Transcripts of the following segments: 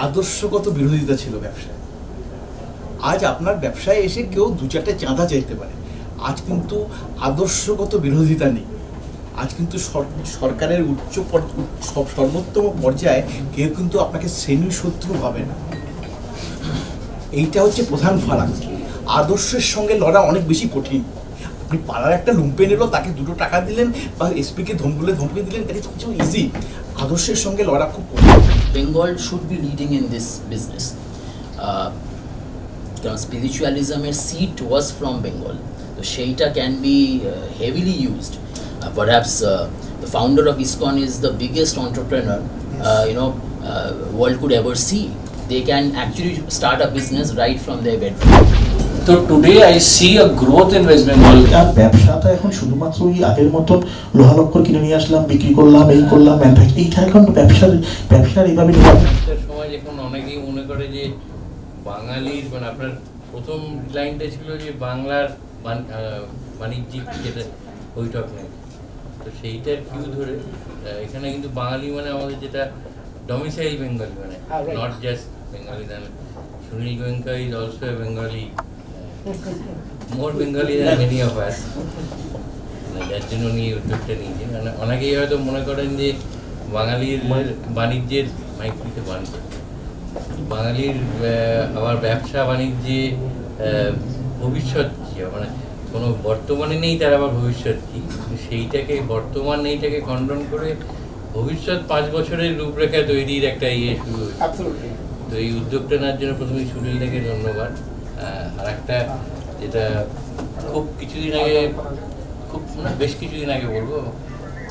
আদর্শগত বিরোধিতা ছিল ব্যবসায়। আজ আপনার ব্যবসায় এসে কেউ দু চারটে চাঁদা চাইতে পারে, আজ কিন্তু আদর্শগত বিরোধিতা নেই। আজ কিন্তু সরকারের সর্বোত্তম পর্যায়ে কেউ কিন্তু আপনাকে শ্রেণী শত্রু ভাবে না। এইটা হচ্ছে প্রধান ফারাক। আদর্শের সঙ্গে লড়া অনেক বেশি কঠিন। আপনি পাড়ার একটা লুম্পেন এলো, তাকে 2 টাকা দিলেন বা এসপিকে ধমকে দিলেন, এটা কিছু ইজি। আদর্শের সঙ্গে লড়া খুব কঠিন। Bengal should be leading in this business. কারণ স্পিরিচুয়ালিজমের সিট ওয়াজ ফ্রম বেঙ্গল, তো সেইটা can be heavily used. Perhaps the founder of ISKCON is the biggest entrepreneur world could ever see. They can actually start a business right from their bedroom. So today I see a growth in West Bengal. আর ব্যবসাটা এখন শুধুমাত্র ওই আগের মতন লোহা লক্কর কিনে নিয়ে আসলাম, বিক্রি করলাম, এই করলাম, এইটা এখন ব্যবসার এইভাবে সময় যখন অনেকেই মনে করে যে বাঙালির মানে আপনার প্রথম লাইনটা ছিল যে বাংলার বাণিজ্যিক যেটা বৈঠক নেই, তো সেইটার কিউ ধরে এখানে কিন্তু বাঙালি মানে আমাদের যেটা ডমিসাইল বেঙ্গলি, মানে not just Bengali. Then Sunil Goenka is also a Bengali, more Bengali than many of us. যার জন্য উনি উদ্যোগটা নিয়েছেন। মানে অনেকেই হয়তো মনে করেন যে বাঙালির বাণিজ্যের মাইক্রিতে বাঙালির আবার ব্যবসা বাণিজ্যে ভবিষ্যৎ কী, মানে কোনো বর্তমানে নেই তার আবার ভবিষ্যৎ কী, সেইটাকে বর্তমান এইটাকে খণ্ডন করে ভবিষ্যৎ 5 বছরের রূপরেখা তৈরির একটা শুরু হয়েছে। তো এই উদ্যোগটা নেওয়ার জন্য প্রথমে সুনীলদাকে ধন্যবাদ। আর একটা যেটা বেশ কিছুদিন আগে বলবো,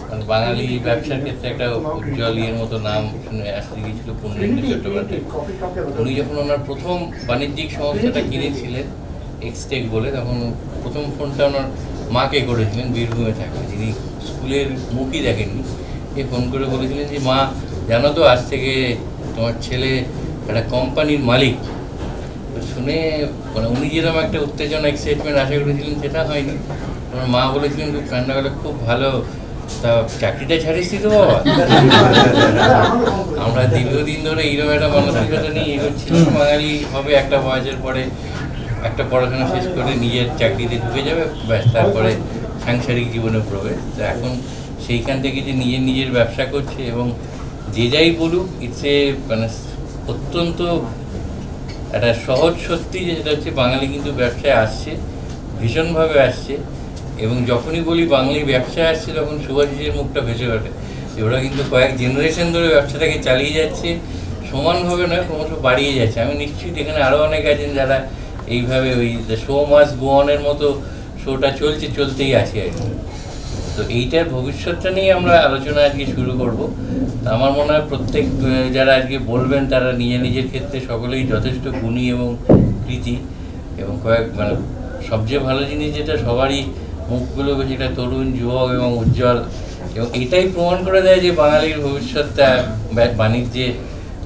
মানে বাঙালি ব্যবসার ক্ষেত্রে একটা উজ্জ্বল মতো নাম শুনে আসতে গিয়েছিল পুণ্যেন্দু চট্টোপাধ্যায়। উনি যখন ওনার প্রথম বাণিজ্যিক সংস্থাটা কিনেছিলেন এক্সটেক বলে, তখন প্রথম ফোনটা ওনার মাকে করেছিলেন, বীরভূমে থাকেন, যিনি স্কুলের মুখই দেখেননি। এ ফোন করে বলেছিলেন যে মা জানো তো আজ থেকে তোমার ছেলে একটা কোম্পানির মালিক। শুনে মানে উনি যেরকম একটা উত্তেজনা এক্সাইটমেন্ট আশা করেছিলেন সেটা হয়নি। আমার মা বলেছিলেন খুব ঠান্ডা গেলে, খুব ভালো, তা চাকরিটা ছাড়িয়েছি তো বাবা। আমরা দীর্ঘদিন ধরে এইরকম একটা মানসিকতা নিয়ে এগোচ্ছিলাম, বাঙালি হবে একটা বয়সের পরে একটা পড়াশোনা শেষ করে নিজের চাকরিতে ঢুকে যাবে, ব্যাস তারপরে সাংসারিক জীবনে প্রবেশ। তো এখন সেইখান থেকে যে নিজের ব্যবসা করছে এবং যে যাই বলুক, ইটসে মানে অত্যন্ত একটা সহজ সত্যি যে সেটা হচ্ছে বাঙালি কিন্তু ব্যবসায় আসছে, ভীষণভাবে আসছে। এবং যখনই বলি বাঙালি ব্যবসায় আসছে তখন সুভাষিসের মুখটা ভেসে ওঠে। ওরা কিন্তু কয়েক জেনারেশন ধরে ব্যবসাটাকে চালিয়ে যাচ্ছে, সমানভাবে নয় ক্রমশ বাড়িয়ে যাচ্ছে। আমি নিশ্চিত এখানে আরও অনেক আছেন যারা এইভাবে ওই শো মাস্ট গো অনের মতো শোটা চলতেই আছে আর কি। তো এইটার ভবিষ্যৎটা নিয়ে আমরা আলোচনা আজকে শুরু করব। তো আমার মনে হয় প্রত্যেক যারা আজকে বলবেন তারা নিজের ক্ষেত্রে সকলেই যথেষ্ট গুণী এবং কৃতি, এবং মানে সবচেয়ে ভালো জিনিস যেটা সবারই মুখগুলো সেটা তরুণ, যুবক এবং উজ্জ্বল, এবং এটাই প্রমাণ করে দেয় যে বাঙালির ভবিষ্যৎটা বাণিজ্যে।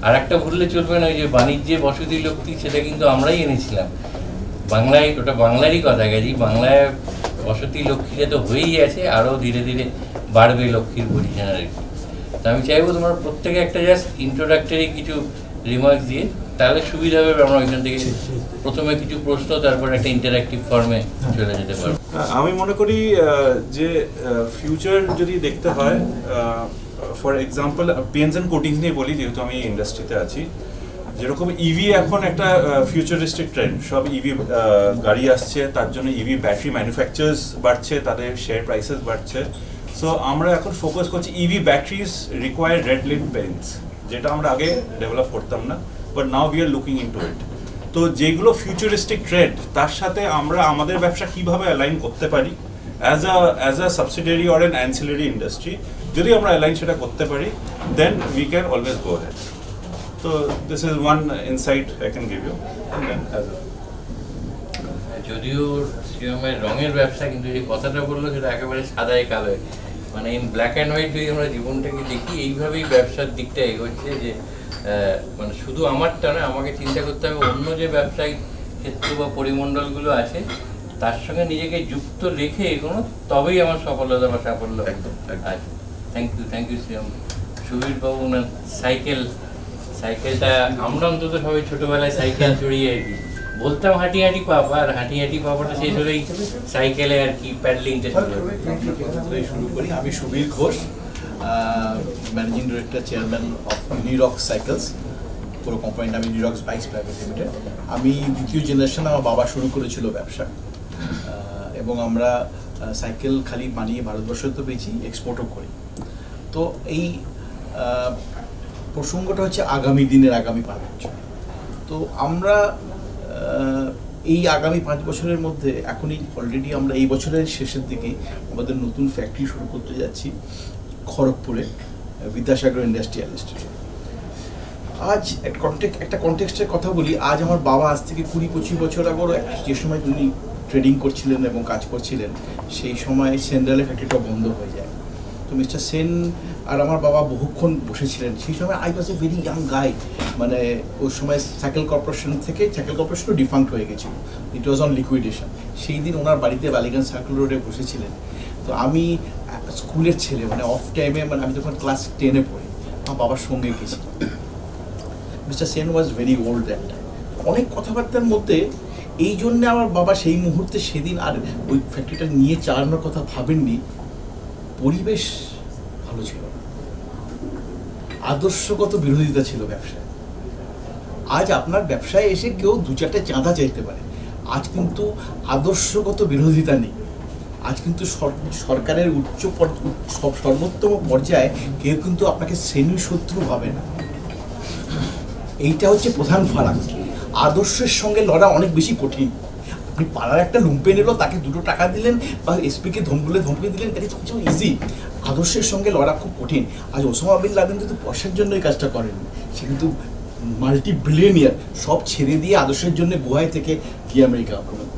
আর একটা ভুললে চলবে না, ওই যে বাণিজ্যে বসতি লক্ষ্মী, সেটা কিন্তু আমরাই এনেছিলাম বাংলায়, ওটা বাংলারই কথা গেছি। বাংলায় বসতি লক্ষ্মীটা তো হয়েই আছে, আরও ধীরে ধীরে বাড়বে লক্ষ্মীর পজিশন আর কি। তো আমি চাইবো তোমরা প্রত্যেকে একটা জাস্ট ইন্ট্রোডাক্টরি কিছু রিমার্কস দিয়ে, তাহলে সুবিধা হবে। আমরা ওইখান থেকে প্রথমে কিছু প্রশ্ন, তারপর একটা ইন্টারঅ্যাক্টিভ ফর্মে চলে যেতে পারবো। আমি মনে করি যে ফিউচার যদি দেখতে হয়, for example paints and coatings নিয়ে বলি, যেহেতু আমি ইন্ডাস্ট্রিতে আছি, যেরকম ইভি এখন একটা ফিউচারিস্টিক ট্রেন্ড, সব ইভি গাড়ি আসছে, তার জন্য ইভি ব্যাটারি ম্যানুফ্যাকচারার্স বাড়ছে, তাদের শেয়ার প্রাইসেস বাড়ছে। সো আমরা এখন ফোকাস করছি EV batteries require red lead paints, যেটা আমরা আগে ডেভেলপ করতাম না, but now we are looking into ইট। তো যেগুলো ফিউচারিস্টিক ট্রেন্ড, তার সাথে আমরা আমাদের ব্যবসা কিভাবে অ্যালাইন করতে পারি as a subsidiary or an ancillary industry, যদি আমরা অ্যালাইন সেটা করতে পারি, then we can always go ahead. So this is one insight I can give you. And then যদিও শ্রীরামের রঙের ব্যবসা, কিন্তু যে কথাটা বললো সেটা একেবারে সাদায় কালোয়, মানে ইন ব্ল্যাক অ্যান্ড হোয়াইট যদি আমরা জীবনটাকে দেখি, এইভাবেই ব্যবসার দিকটা এগোচ্ছে। যে মানে শুধু আমারটা না, আমাকে চিন্তা করতে হবে অন্য যে ব্যবসায়িক ক্ষেত্র বা পরিমণ্ডলগুলো আছে তার সঙ্গে নিজেকে যুক্ত রেখে এগোনো, তবেই আমার সফলতা বা সাফল্য একদম। Thank you Shriram. Subir Babu owner cycle সাইকেলটা আমরা অন্তত সবাই ছোটবেলায় সাইকেল চড়িয়ে আর কি বলতাম হাঁটি হাঁটি পাপা, আর হাঁটি হাঁটি পাপাটা শেষ হলেই সাইকেলে আর কি প্যাডলিংটা শুরু করি। আমি Subir Ghosh, managing director, chairman of Unirox Cycles. পুরো কোম্পানিটা আমি ইউনিরক্স বাইকস প্রাইভেট লিমিটেড। আমি দ্বিতীয় জেনারেশন, আমার বাবা শুরু করেছিল ব্যবসা, এবং আমরা সাইকেল খালি বানিয়ে ভারতবর্ষে তো বেচি, এক্সপোর্টও করি। তো এই প্রসঙ্গটা হচ্ছে আগামী দিনের, আগামী 5 বছর। তো আমরা এই আগামী 5 বছরের মধ্যে এখনই অলরেডি আমরা এই বছরের শেষের দিকে আমাদের নতুন ফ্যাক্টরি শুরু করতে যাচ্ছি খড়গপুরে, বিদ্যাসাগর ইন্ডাস্ট্রিয়াল এস্টেটে। আজ একটা কনটেক্সটের কথা বলি। আজ আমার বাবা আজ থেকে 20-25 বছর আগেও যে সময় উনি ট্রেডিং করছিলেন এবং কাজ করছিলেন, সেই সময় সেন্ট্রালের ফ্যাক্টরিটা বন্ধ হয়ে যায়। তো মিস্টার সেন আর আমার বাবা বহুক্ষণ বসেছিলেন। সেই সময় I was a very young guy, মানে ওই সময় সাইকেল কর্পোরেশনও ডিফাঙ্ক্ট হয়ে গেছিল, ইট ওয়াজ অন লিকুইডেশন। সেই দিন ওনার বাড়িতে বালিগঞ্জ সার্কেল রোডে বসেছিলেন। তো আমি স্কুলের ছেলে, মানে অফ টাইমে, মানে আমি যখন ক্লাস 10-এ পড়ি, আমার বাবার সঙ্গে গেছিলাম। Mister Sen was very old that time. অনেক কথাবার্তার মধ্যে এই জন্যে আমার বাবা সেই মুহূর্তে সেদিন আর ওই ফ্যাক্টরিটা নিয়ে চালানোর কথা ভাবেননি। পরিবেশ ভালো ছিল না, আদর্শগত বিরোধিতা ছিল ব্যবসায়। আজ আপনার ব্যবসায় এসে কেউ 2-4টে চাঁদা চাইতে পারে, আজ কিন্তু আদর্শগত বিরোধিতা নেই। আজ কিন্তু সরকারের সর্বোত্তম পর্যায়ে কেউ কিন্তু আপনাকে শ্রেণী শত্রু ভাবে না। এইটা হচ্ছে প্রধান ফারাক। আদর্শের সঙ্গে লড়া অনেক বেশি কঠিন। আপনি পাড়ার একটা লুম্পেন এলো, তাকে 2 টাকা দিলেন বা এসপিকে ধমকে দিলেন, এটা কিছু ইজি। আদর্শের সঙ্গে লড়া খুব কঠিন। আজ ওসামা বিন লাদেন কিন্তু পয়সার জন্য এই কাজটা করেননি, সে কিন্তু মাল্টি বিলিয়নিয়ার। সব ছেড়ে দিয়ে আদর্শের জন্য গুহায় থেকে কি আমেরিকা আক্রমণ।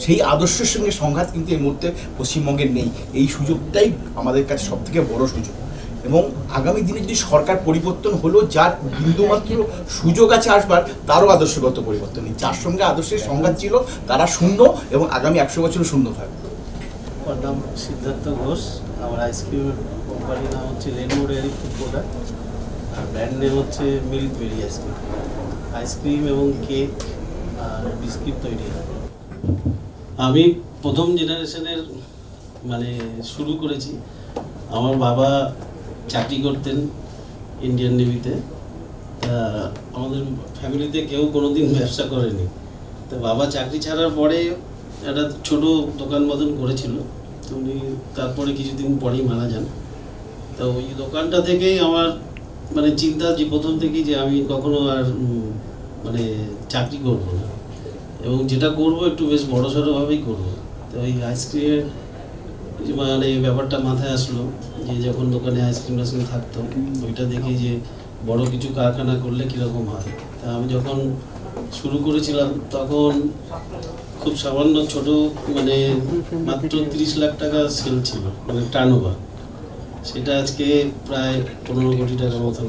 সেই আদর্শের সঙ্গে সংঘাত কিন্তু এই মুহূর্তে পশ্চিমবঙ্গের নেই। এই সুযোগটাই আমাদের কাছে সব থেকে বড় সুযোগ। এবং আগামী দিনে যদি সরকার পরিবর্তন হলো, যার বিন্দুমাত্র সুযোগ আছে আসবার, তারও আদর্শগত পরিবর্তন নেই। যার সঙ্গে আদর্শের সংঘাত ছিল তারা শূন্য, এবং আগামী 100 বছরও শূন্য থাকবে। আমার নাম সিদ্ধার্থ ঘোষ। আমার আইসক্রিম কোম্পানির নাম হচ্ছে রেনবো ডেয়ারি ফুড প্রোডাক্ট, আর ব্র্যান্ড নেম হচ্ছে মিল্কবেরি আইসক্রিম। আইসক্রিম এবং কেক আর বিস্কিট তৈরি হয়। আমি প্রথম জেনারেশনের মানে শুরু করেছি। আমার বাবা চাকরি করতেন ইন্ডিয়ান নেভিতে। আমাদের ফ্যামিলিতে কেউ কোনো দিন ব্যবসা করেনি। তো বাবা চাকরি ছাড়ার পরে একটা ছোট দোকান মতন করেছিল। উনি তারপরে কিছুদিন পরেই মারা যান। তো ওই দোকানটা থেকেই আমার মানে চিন্তা যে প্রথম থেকেই যে আমি কখনো আর মানে চাকরি করবো না, এবং যেটা করবো একটু বেশ বড়সড়ভাবেই করবো। তো ওই আইসক্রিমের মানে ব্যাপারটা মাথায় আসলো যে যখন দোকানে আইসক্রিম থাকতো, ওইটা দেখে যে বড় কিছু কারখানা করলে কীরকম হয়। তা আমি যখন শুরু করেছিলাম তখন খুব সামান্য ছোট, মানে মাত্র 30 লাখ টাকা সেল ছিল, মানে টার্নওভার। সেটা আজকে প্রায় 15 কোটি টাকার মতন,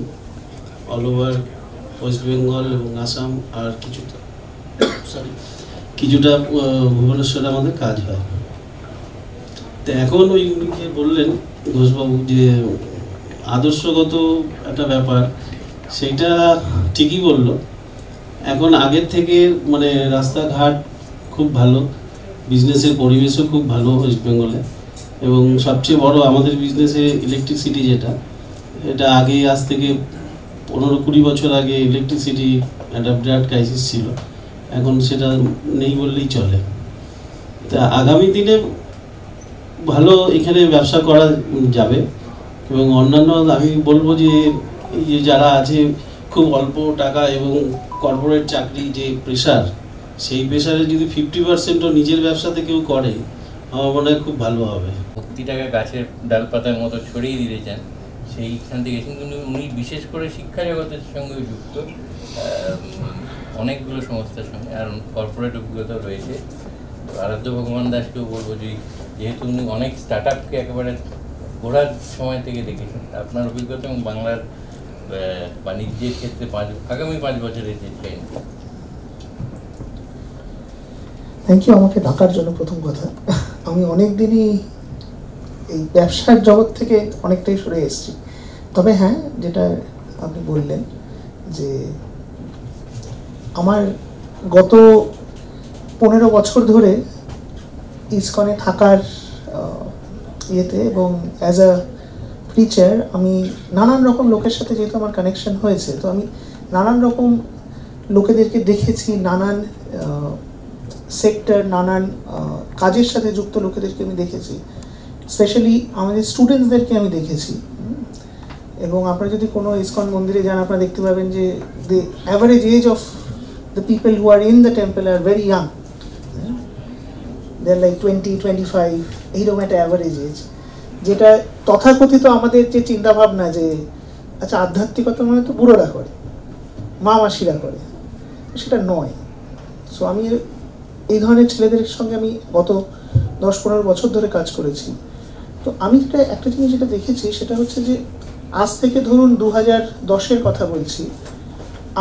অল ওভার ওয়েস্ট বেঙ্গল এবং আসাম আর কিছুটা ভুবনেশ্বরে আমাদের কাজ হয়। তো এখন ওই উনিকে বললেন ঘোষবাবু যে আদর্শগত একটা ব্যাপার, সেইটা ঠিকই বললো। এখন আগের থেকে মানে রাস্তাঘাট খুব ভালো, বিজনেসের পরিবেশও খুব ভালো ওয়েস্ট বেঙ্গলে, এবং সবচেয়ে বড় আমাদের বিজনেসে ইলেকট্রিসিটি, যেটা এটা আগে আজ থেকে 15-20 বছর আগে ইলেকট্রিসিটি একটা বিরাট ক্রাইসিস ছিল, এখন সেটা নেই বললেই চলে। তা আগামী দিনে ভালো এখানে ব্যবসা করা যাবে। এবং অন্যান্য আমি বলবো যে এই যে যারা আছে খুব অল্প টাকা এবং কর্পোরেট চাকরি যে প্রেশার, সেই প্রেশারে যদি 50%ও নিজের ব্যবসাতে কেউ করে, আমার মনে হয় খুব ভালো হবে। ভক্তি টাকা গাছের ডালপাতার মতো ছড়িয়ে দিতে চান, সেইখান থেকে। কিন্তু উনি বিশেষ করে শিক্ষা জগতের সঙ্গে যুক্ত অনেকগুলো সংস্থার সঙ্গে, আর কর্পোরেট অভিজ্ঞতা রয়েছে। আরাধ্য ভগবান দাসকেও বলবো যে যেহেতু উনি অনেক স্টার্ট আপকে একেবারে ঘোরার সময় থেকে দেখেছেন, আপনার অভিজ্ঞতা এবং বাংলার বাণিজ্যের ক্ষেত্রে আগামী 5 বছরের যে ট্রেন্ড। থ্যাংক ইউ আমাকে ডাকার জন্য। প্রথম কথা, আমি অনেক দিনই এই ব্যবসার জগৎ থেকে অনেকটাই সরে এসেছি। তবে হ্যাঁ, যেটা আপনি বললেন যে আমার গত 15 বছর ধরে ইসকনে থাকার ইয়েতে এবং অ্যাজ আ টিচার আমি নানান রকম লোকের সাথে যেহেতু আমার কানেকশন হয়েছে, তো আমি নানান রকম লোকেদেরকে দেখেছি, নানান সেক্টর, নানান কাজের সাথে যুক্ত লোকেদেরকে আমি দেখেছি, স্পেশালি আমাদের স্টুডেন্টসদেরকে আমি দেখেছি। এবং আপনারা যদি কোনো ইসকন মন্দিরে যান, আপনারা দেখতে পাবেন যে the average age of the people who are in the temple are very young. They're like 20-25, এইরকম একটা অ্যাভারেজ এজ, যেটা তথাকথিত আমাদের যে চিন্তা ভাবনা যে আচ্ছা আধ্যাত্মিকতা মানে তো বুড়োরা করে, মা মাসিরা করে, সেটা নয়। সো আমি এই ধরনের ছেলেদের সঙ্গে আমি গত 10-15 বছর ধরে কাজ করেছি। তো আমি যেটা একটা জিনিস যেটা দেখেছি সেটা হচ্ছে যে আজ থেকে ধরুন 2010-এর কথা বলছি,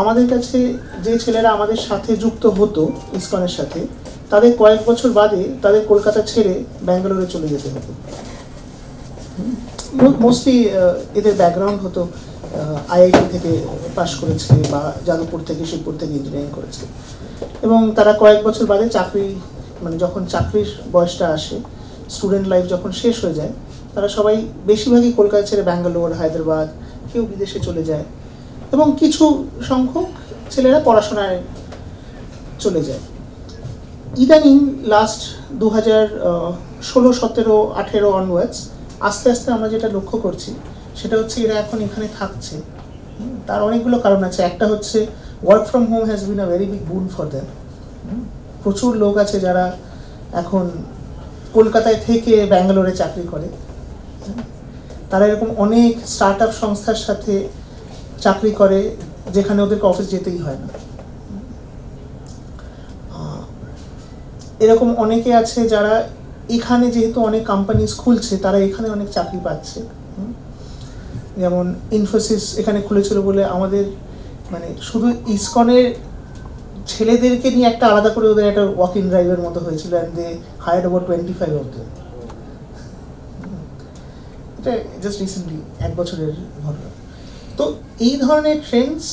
আমাদের কাছে যে ছেলেরা আমাদের সাথে যুক্ত হতো ইসকনের সাথে, তাদের কয়েক বছর বাদে তাদের কলকাতা ছেড়ে ব্যাঙ্গালোরে চলে যেতে হতো। মোস্টলি এদের ব্যাকগ্রাউন্ড হতো আইআইটি থেকে পাশ করেছে বা যাদবপুর থেকে, শিবপুর থেকে ইঞ্জিনিয়ারিং করেছে, এবং তারা কয়েক বছর বাদে চাকরি, মানে যখন চাকরির বয়সটা আসে, স্টুডেন্ট লাইফ যখন শেষ হয়ে যায়, তারা সবাই বেশিরভাগই কলকাতা ছেড়ে ব্যাঙ্গালোর, হায়দ্রাবাদ, কেউ বিদেশে চলে যায়, এবং কিছু সংখ্যক ছেলেরা পড়াশোনায় চলে যায়। ইদানিং লাস্ট 2016-17-18 অনওয়ার্ডস আস্তে আস্তে আমরা যেটা লক্ষ্য করছি সেটা হচ্ছে এরা এখন এখানে থাকছে। তার অনেকগুলো কারণ আছে। একটা হচ্ছে work from home has been a very big বুন ফর দেম। প্রচুর লোক আছে যারা এখন কলকাতায় থেকে ব্যাঙ্গালোরে চাকরি করে। তারা এরকম অনেক স্টার্ট আপ সংস্থার সাথে চাকরি করে যেখানে ওদেরকে অফিস যেতেই হয় না। এরকম অনেকে আছে যারা এখানে, যেহেতু অনেক কোম্পানিজ খুলছে, তারা এখানে অনেক চাকরি পাচ্ছে। যেমন ইনফোসিস এখানে খুলেছিল বলে আমাদের মানে শুধু ইসকনের ছেলেদেরকে নিয়ে একটা আলাদা করে ওদের একটা ওয়াক ইন ড্রাইভের মতো হয়েছিল, and they hired about 25 of them। এটা জাস্ট রিসেন্টলি 1 বছরের ঘটনা। তো এই ধরনের trends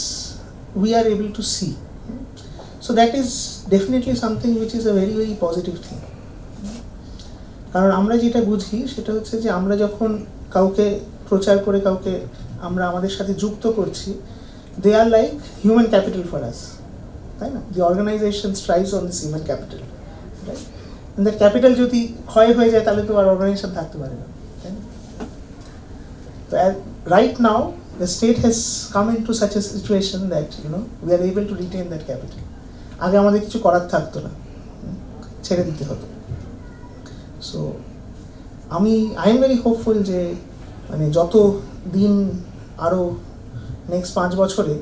we are able to see. So that is definitely something which is a very very positive thing. কারণ আমরা যেটা বুঝি সেটা হচ্ছে যে আমরা যখন কাউকে প্রচার করে কাউকে আমরা আমাদের সাথে যুক্ত করছি, they are like human capital for us, তাই না? The organisation strives on this human capital, right? That capital যদি ক্ষয় হয়ে যায় তাহলে তো আর অর্গানাইজেশন থাকতে পারে না, তাই না? তো right now the state has come into such a situation that we are able to retain that capital. আগে আমাদের কিছু করার থাকতো না, ছেড়ে দিতে হতো। So I am very hopeful যে মানে যত দিন আরও নেক্সট 5 বছরে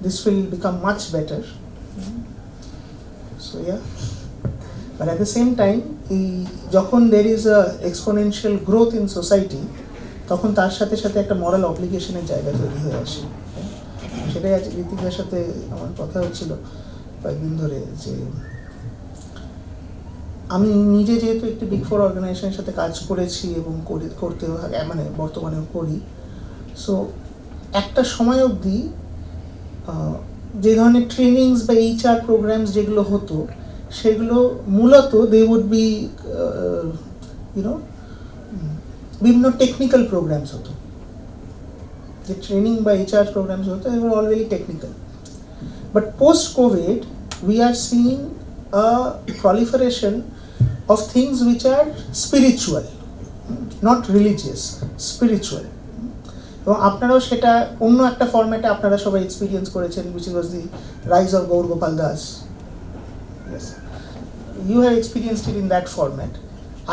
this will become much better. So yeah, but at the same time এই যখন there is a exponential growth in society, তখন তার সাথে সাথে একটা মরাল অব্লিগেশনের জায়গা তৈরি হয়ে আসে। সেটাই আজ ঋতিকার সাথে আমার কথা হচ্ছিল কয়েকদিন ধরে, যে আমি নিজে যেহেতু একটি বিগ 4 অর্গানাইজেশনের সাথে কাজ করেছি এবং করতেও মানে বর্তমানেও করি। সো একটা সময় অবধি যে ধরনের ট্রেনিংস বা HR প্রোগ্রামস যেগুলো হতো, সেগুলো মূলত দে উড বি বিভিন্ন টেকনিক্যাল প্রোগ্রামস হতো। যে ট্রেনিং বা HR প্রোগ্রামস হতো, they were all very technical. But post-COVID, we are seeing a proliferation of things which are spiritual, not religious, spiritual. এবং আপনারাও সেটা অন্য একটা ফরম্যাটে আপনারা সবাই এক্সপিরিয়েন্স করেছেন, which was the rise of Gaur Gopal Das. Yes, you have experienced it in that format.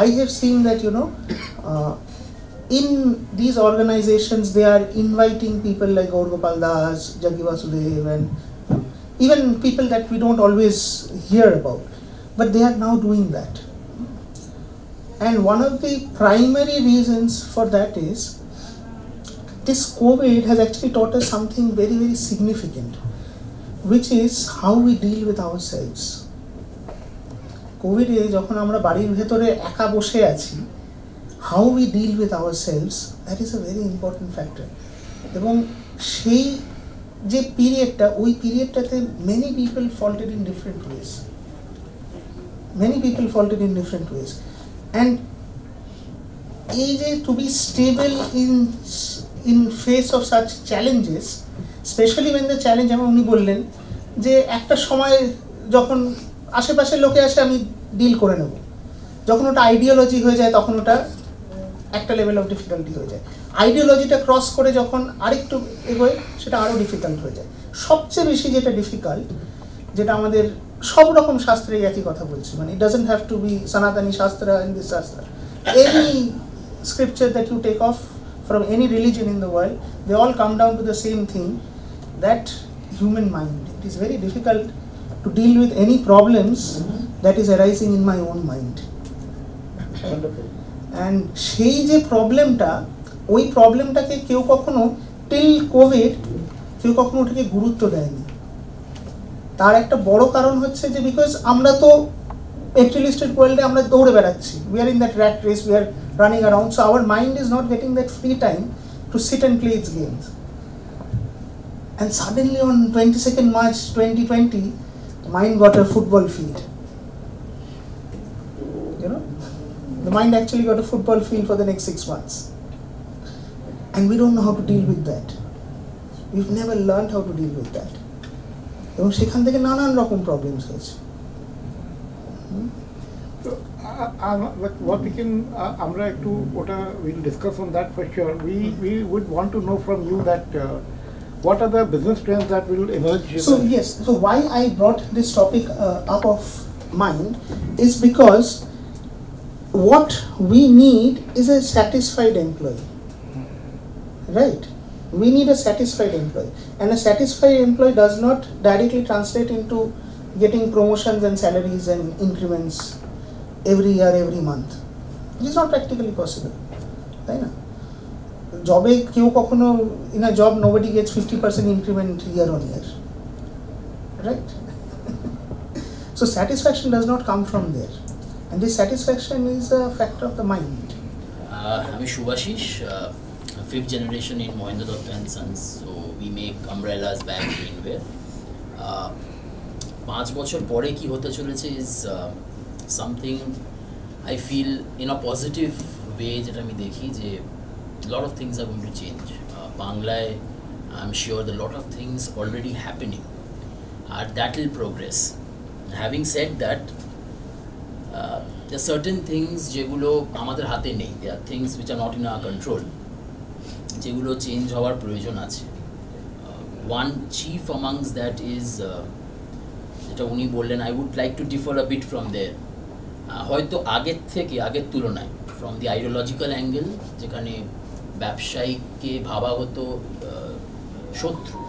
I have seen that in these organizations they are inviting people like Gaur Gopal Das, Jaggi Vasudev, and even people that we don't always hear about, but they are now doing that. And one of the primary reasons for that is this COVID has actually taught us something very very significant, which is how we deal with ourselves. কোভিডে যখন আমরা বাড়ির ভেতরে একা বসে আছি, how we deal with ourselves, that is a very important factor. এবং সেই যে পিরিয়ডটা, ওই পিরিয়ডটাতে many people faulted in different ways, many people faulted in different ways, and এই যে to be stable in face of such challenges, especially when the challenge, যেমন উনি বললেন যে একটা সময় যখন আশেপাশের লোকে আসে আমি ডিল করে নেব, যখন ওটা আইডিওলজি হয়ে যায় তখন ওটা একটা লেভেল অফ ডিফিকাল্টি হয়ে যায়, আইডিওলজিটা ক্রস করে যখন আরেকটু এগোয় সেটা আরও ডিফিকাল্ট হয়ে যায়। সবচেয়ে বেশি যেটা ডিফিকাল্ট, যেটা আমাদের সব রকম শাস্ত্রে একই কথা বলছি, মানে it doesn't have to be সনাতনী শাস্ত্র এন্ড দিস শাস্ত্র, any scripture that you take off from any religion in the world, they all come down to the same thing, that human mind. It is very difficult to deal with any problems that is arising in my own mind. And সেই যে প্রবলেমটা, ওই প্রবলেমটাকে কেউ কখনো till Covid কেউ কখনো ওটাকে গুরুত্ব দেয়নি। তার একটা বড় কারণ হচ্ছে যে বিকজ আমরা তো মেটেরিয়ালিস্টিক ওয়ার্ল্ডে আমরা দৌড়ে বেড়াচ্ছি, we are in that rat race, we are running around, so our mind is not getting that free time to sit and play its games. And suddenly on 22nd March 2020, mind got a football field. You know, the mind actually got a football field for the next 6 months. And we don't know how to deal with that. We've never learned how to deal with that. এবং সেখান থেকে নানান রকম problems হয়েছে। What we can, আমরা একটু ওটা we'll discuss on that for sure. We would want to know from you that what are the business trends that will emerge? So yes, so why I brought this topic up of mind is because what we need is a satisfied employee, right? We need a satisfied employee, and a satisfied employee does not directly translate into getting promotions and salaries and increments every year, every month. It is not practically possible, right? Jobbe কেউ কখনো in a job nobody gets 50% increment year on year, right? So satisfaction does not come from there, and this satisfaction is a factor of the mind. আমি Shubhashis, fifth generation in Mahindra Datta and Sons, so we make umbrellas, bag, rainwear. 5 বছর পরে কি হতে চলেছে is something I feel in a positive way, যেটা আমি দেখি যে a lot of things are going to change. Bangladesh, I'm sure the lot of things already happening, that will progress. Having said that, there are certain things যেগুলো আমাদের হাতে নেই, there are things which are not in our control, যেগুলো change হওয়ার প্রয়োজন আছে। One chief amongst that is যেটা উনি বললেন, I would like to differ a bit from there. হয়তো আগের তুলনায় from the ideological angle, যেখানে ব্যবসায়ীকে ভাবা হতো শত্রু,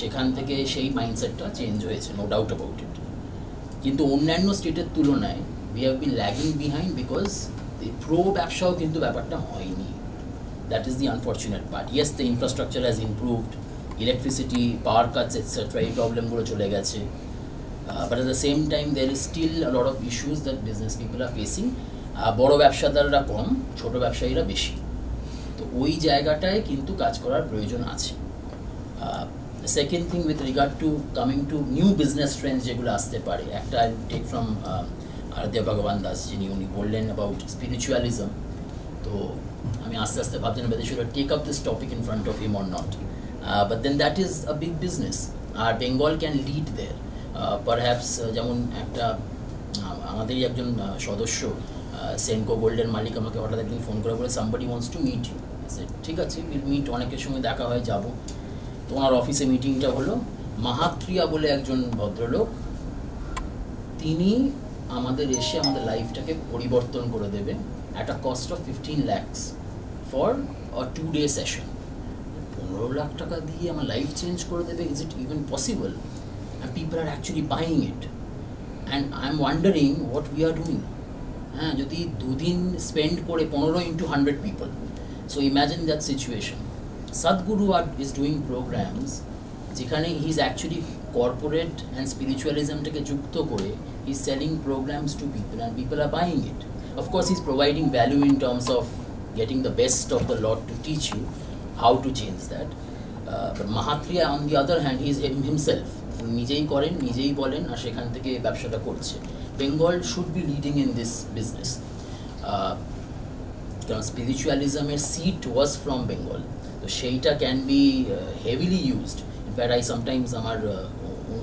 সেখান থেকে সেই মাইন্ডসেটটা চেঞ্জ হয়েছে, নো ডাউট অ্যাবাউট ইট। কিন্তু অন্যান্য স্টেটের তুলনায় we have been lagging behind because the pro ব্যবসাও কিন্তু ব্যাপারটা হয়নি। That is the unfortunate part. Yes, the infrastructure has improved, electricity, power cuts, etc. এই প্রবলেমগুলো চলে গেছে, but at the same time there is still a lot of issues that business people are facing. বড় ব্যবসাদাররা কম, ছোট ব্যবসায়ীরা বেশি, তো ওই জায়গাটায় কিন্তু কাজ করার প্রয়োজন আছে। The second thing with regard to coming to new business trends যেগুলো আসতে পারে, একটা I take from Aradhya Bhagavan Das, যিনি উনি বললেন about spiritualism, তো আমি আস্তে আস্তে ভাবছেন whether should I take up this topic in front of him or not, but then that is a big business, R Bengal can lead there. Perhaps যেমন একটা আমাদেরই একজন সদস্য সেনকো গোল্ডের মালিক আমাকে হঠাৎ একদিন ফোন করে বলে somebody wants to meet you. ঠিক আছে, উইল মিট, অনেকের সঙ্গে দেখা হয়, যাব। তো ওনার অফিসে মিটিংটা হলো, মাহাত্রিয়া বলে একজন ভদ্রলোক, তিনি আমাদের এসে আমাদের লাইফটাকে পরিবর্তন করে দেবে at a cost of 15 lakhs for a 2-day session. 15 lakh টাকা দিয়ে আমার লাইফ চেঞ্জ করে দেবে, is it even possible? And people are actually buying it, and I'm wondering what we are doing. হ্যাঁ, যদি 2 দিন স্পেন্ড করে 15 into 100 people, so imagine that situation. Sadhguru is doing programs যেখানে he is actually corporate and spiritualismটাকে যুক্ত করে he is selling programs to people and people are buying it. Of course he is providing value in terms of getting the best of the lot to teach you how to change that, but Mahatria on the other hand is himself, নিজেই করেন, নিজেই বলেন, আর সেখান থেকে ব্যবসাটা করছে। Bengal should be leading in this business, কারণ স্পিরিচুয়ালিজমের সিট ওয়াজ ফ্রম বেঙ্গল, তো সেইটা can be heavily used. In fact I sometimes আমার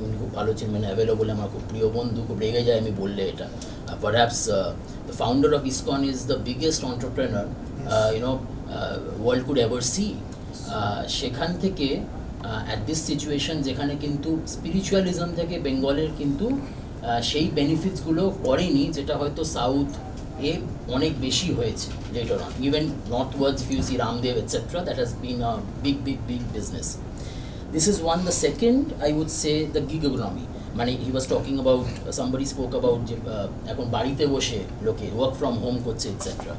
উনি খুব ভালো চেয়ারম্যান অ্যাভেলেবল, আমার খুব প্রিয় বন্ধু, খুব রেগে যায় আমি বললে এটা। Perhaps the founder of ISKCON is the biggest entrepreneur world could ever see. সেখান থেকে অ্যাট দিস সিচুয়েশন যেখানে কিন্তু স্পিরিচুয়ালিজম থেকে বেঙ্গলের কিন্তু সেই বেনিফিটসগুলো করেনি, যেটা হয়তো সাউথ এ অনেক বেশি হয়েছে later on, even northwards if you see Ramdev etcetera, that has been a big business. This is one. The second, I would say, the gig economy. মানে he was talking about, somebody spoke about যে এখন বাড়িতে বসে লোকে work from home করছে etcetera.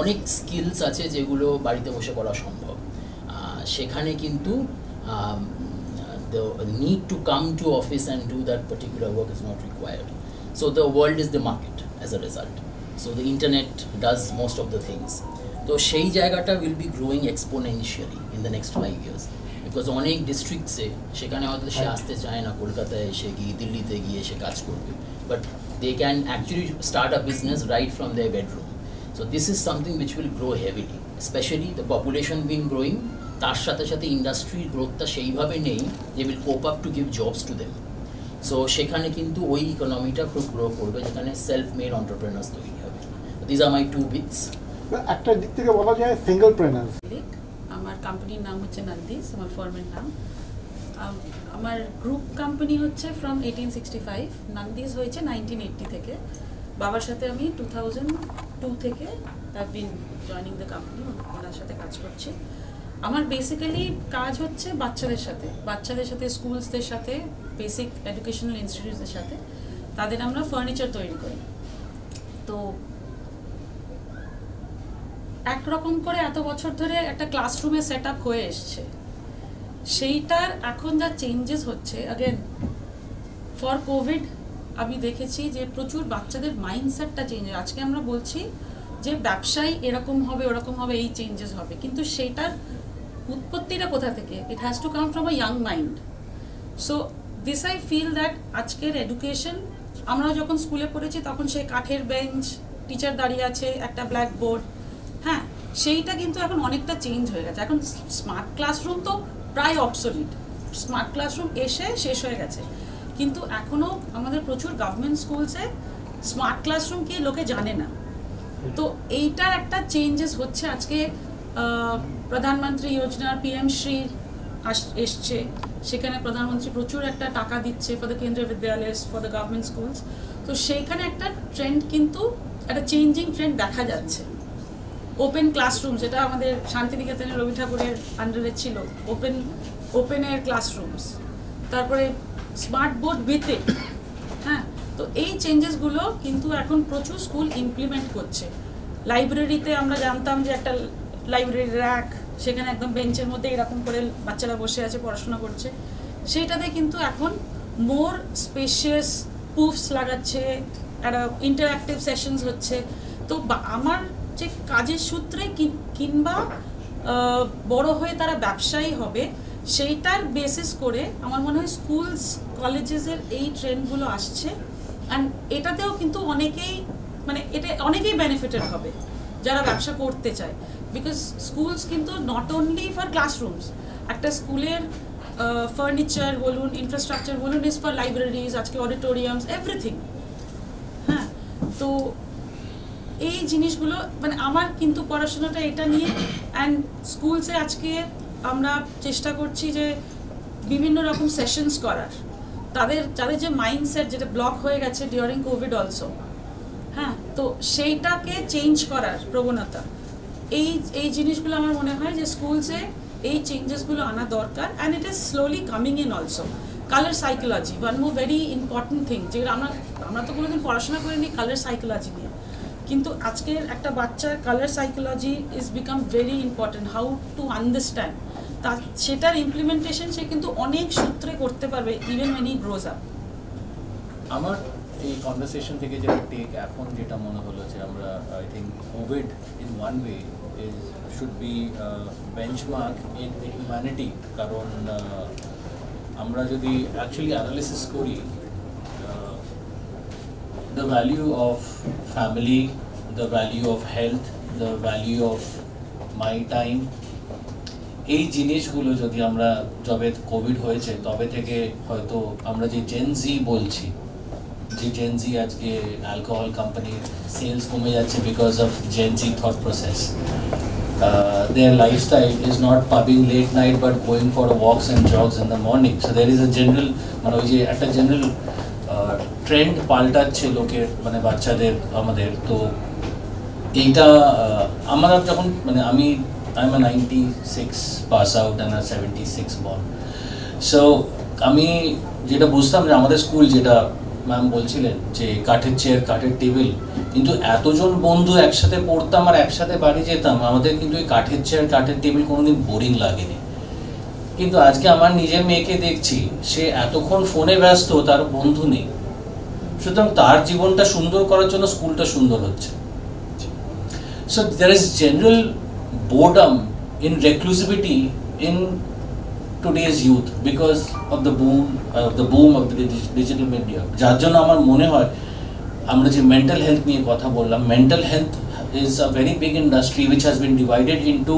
অনেক skills আছে যেগুলো বাড়িতে বসে করা সম্ভব, সেখানে কিন্তু the need to come to office and do that particular work is not required. So the world is the market as a result. So the internet does most of the things. তো সেই জায়গাটা will be growing exponentially in the next 5 years. Because অনেক ডিস্ট্রিক্টসে সেখানে হয়তো সে আসতে চায় না, কলকাতায় এসে গিয়ে দিল্লিতে গিয়ে সে কাজ করবে, but they can actually start a business right from their bedroom. So this is something which will grow heavily, specially the population been growing, তার সাথে সাথে ইন্ডাস্ট্রির গ্রোথটা সেইভাবে নেই যে will cope up to give jobs to them. So সেখানে কিন্তু ওই ইকোনমিটা খুব গ্রো করবে, যেখানে সেলফ মেড অন্টারপ্রেনার্স তৈরি হবে। This are my 2 bits. একটা দিক থেকে বলা যায় সিঙ্গল প্রেনার্স। আমার কোম্পানির নাম হচ্ছে নান্দিস, আমার ফার্মের নাম। আমার গ্রুপ কোম্পানি হচ্ছে ফ্রম 1865, নান্দিস হয়েছে 1980 থেকে। বাবার সাথে আমি 2002 থেকে I been joining the company, ওনার সাথে কাজ করছি। আমার বেসিক্যালি কাজ হচ্ছে বাচ্চাদের সাথে স্কুলসদের সাথে, বেসিক এডুকেশনাল ইনস্টিটিউটসদের সাথে, তাদের আমরা ফার্নিচার তৈরি করি। তো একরকম করে এত বছর ধরে একটা ক্লাসরুমে সেট আপ হয়ে এসছে, সেইটার এখন যা চেঞ্জেস হচ্ছে, আগেন ফর কোভিড আমি দেখেছি যে প্রচুর বাচ্চাদের মাইন্ডসেটটা চেঞ্জ হয়। আজকে আমরা বলছি যে ব্যবসায় এরকম হবে, ওরকম হবে, এই চেঞ্জেস হবে, কিন্তু সেইটার উৎপত্তিটা কোথা থেকে? It has to come from a young mind. So this I feel that আজকের এডুকেশন, আমরা যখন স্কুলে পড়েছি তখন সেই কাঠের বেঞ্চ, টিচার দাঁড়িয়ে আছে, একটা ব্ল্যাকবোর্ড, হ্যাঁ, সেইটা কিন্তু এখন অনেকটা চেঞ্জ হয়ে গেছে। এখন স্মার্ট ক্লাসরুম তো প্রায় অবসলিট, স্মার্ট ক্লাসরুম এসে শেষ হয়ে গেছে, কিন্তু এখনও আমাদের প্রচুর গভর্নমেন্ট স্কুলসে স্মার্ট ক্লাসরুম কি লোকে জানে না। তো এইটার একটা চেঞ্জেস হচ্ছে। আজকে প্রধানমন্ত্রী যোজনা, PM শ্রী এসছে, সেখানে প্রধানমন্ত্রী প্রচুর একটা টাকা দিচ্ছে ফর দ্য কেন্দ্রীয় বিদ্যালয়, ফর দ্য গভর্নমেন্ট স্কুলস। তো সেইখানে একটা ট্রেন্ড, কিন্তু একটা চেঞ্জিং ট্রেন্ড দেখা যাচ্ছে। ওপেন ক্লাসরুম, যেটা আমাদের শান্তিনিকেতনের রবি ঠাকুরের আন্ডারে ছিল, ওপেনের ক্লাসরুমস, তারপরে স্মার্ট বোর্ড ভিতে, হ্যাঁ। তো এই চেঞ্জেসগুলো কিন্তু এখন প্রচুর স্কুল ইমপ্লিমেন্ট করছে। লাইব্রেরিতে আমরা জানতাম যে একটা লাইব্রেরি র্যাক, সেখানে একদম বেঞ্চের মধ্যে এরকম করে বাচ্চারা বসে আছে, পড়াশোনা করছে। সেইটাতে কিন্তু এখন মোর স্পেশিয়াস প্রুফস লাগাচ্ছে, একটা ইন্টারঅ্যাক্টিভ সেশনস হচ্ছে। তো আমার যে কাজের সূত্রে কিংবা বড় হয়ে তারা ব্যবসায়ী হবে, সেইটার বেসিস করে আমার মনে হয় স্কুলস কলেজেসের এই ট্রেন্ডগুলো আসছে। অ্যান্ড এটাতেও কিন্তু অনেকেই বেনিফিটেড হবে যারা ব্যবসা করতে চায়, বিকজ স্কুলস কিন্তু নট অনলি ফর ক্লাসরুমস, একটা স্কুলের ফার্নিচার বলুন, ইনফ্রাস্ট্রাকচার বলুন, ইজ ফর লাইব্রেরিজ, আজকে অডিটোরিয়ামস, এভরিথিং, হ্যাঁ। তো এই জিনিসগুলো আমার কিন্তু পড়াশোনাটা এটা নিয়ে। অ্যান্ড স্কুলসে আজকে আমরা চেষ্টা করছি যে বিভিন্ন রকম সেশনস করার, তাদের যে মাইন্ডসেট যেটা ব্লক হয়ে গেছে ডিউরিং কোভিড অলসো, হ্যাঁ, তো সেইটাকে চেঞ্জ করার প্রবণতা, এই জিনিসগুলো আমার মনে হয় যে স্কুলসে এই চেঞ্জেসগুলো আনা দরকার। And it is slowly coming in also. Colour psychology, one more very important thing, যেগুলো আমরা তো কোনোদিন পড়াশোনা করিনি কালার সাইকোলজি নিয়ে, কিন্তু আজকের একটা বাচ্চার colour psychology is become very important, how to understand, সেটার ইমপ্লিমেন্টেশন সে কিন্তু অনেক সূত্রে করতে পারবে even when he grows up। আমার এই কনভারসেশন থেকে যেটা টেক এখন যেটা মনে হলো যে আমরা I think Covid in one way should be benchmark in humanity. কারণ আমরা যদি actually analysis করি, the value of family, the value of health, the value of my time, এই জিনিসগুলো যদি আমরা যবে কোভিড হয়েছে তবে থেকে হয়তো আমরা যে জেন জি বলছি, যে জেন জি আজকে অ্যালকোহল কোম্পানির সেলস কমে যাচ্ছে because of gen Z thought process, their lifestyle is not pubbing late night but going for walks and jogs in the morning. So there is a general মানে ওই যে একটা জেনারেল ট্রেন্ড পাল্টাচ্ছে লোকের, মানে বাচ্চাদের আমাদের। তো এইটা আমরা যখন মানে I'm a 96 pass out and a 76 born. So আমি যেটা বুঝতাম যে আমাদের স্কুল, যেটা ম্যাম বলছিলেন যে কাঠের চেয়ার কাঠের টেবিল, কিন্তু এতজন বন্ধু একসাথে পড়তাম আর একসাথে বাড়ি যেতাম, আমাদের কিন্তু এই কাঠের চেয়ার কাঠের টেবিল কোনোদিন বোরিং লাগেনি। কিন্তু আজকে আমার নিজের মেয়েকে দেখছি, সে এতক্ষণ ফোনে ব্যস্ত, তার বন্ধু নেই। সুতরাং তার জীবনটা সুন্দর করার জন্য স্কুলটা সুন্দর হচ্ছে। So there is general boredom in reclusivity in today's youth because of the boom of the digital media. যার জন্য আমার মনে হয় আমরা যে মেন্টাল হেলথ নিয়ে কথা বললাম, mental health is a very big industry which has been divided into